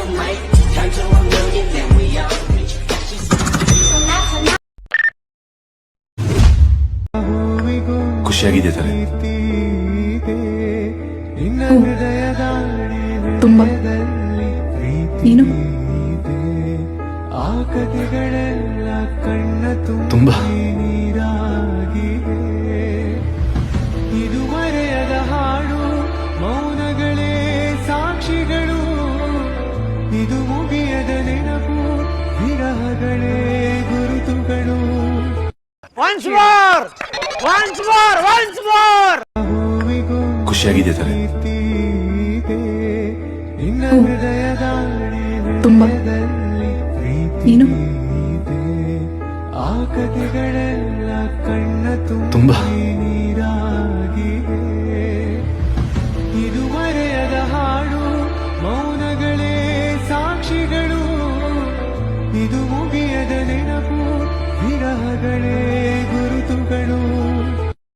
the mic, turn to a million, then we all reach. ಖುಷಿಯಾಗಿದೆ ತಾನೆ? ತುಂಬಾ. ನೀನು? ತುಂಬಾ. ಇದು ಮರೆಯದ ಹಾಡು, ಮೌನಗಳೇ ಸಾಕ್ಷಿಗಳು, ಇದು ಮುಗಿಯದ ನೆನಪು, ವಿರಹಗಳೇ ಗುರುತುಗಳು. ಖುಷಿಯಾಗಿದೆ ತಾನೆ? ತುಂಬಾ. ನೀನು? ಆ ಕಥೆಗಳೆಲ್ಲ ಕಣ್ಣ ತುಂಬಾ. ನೀರಾಗಿದೆ. ಇದು ಮರೆಯದ ಹಾಡು, ಮೌನಗಳೇ ಸಾಕ್ಷಿಗಳು, ಇದು ಮುಗಿಯದ ನೆನಪು, ವಿರಹಗಳೇ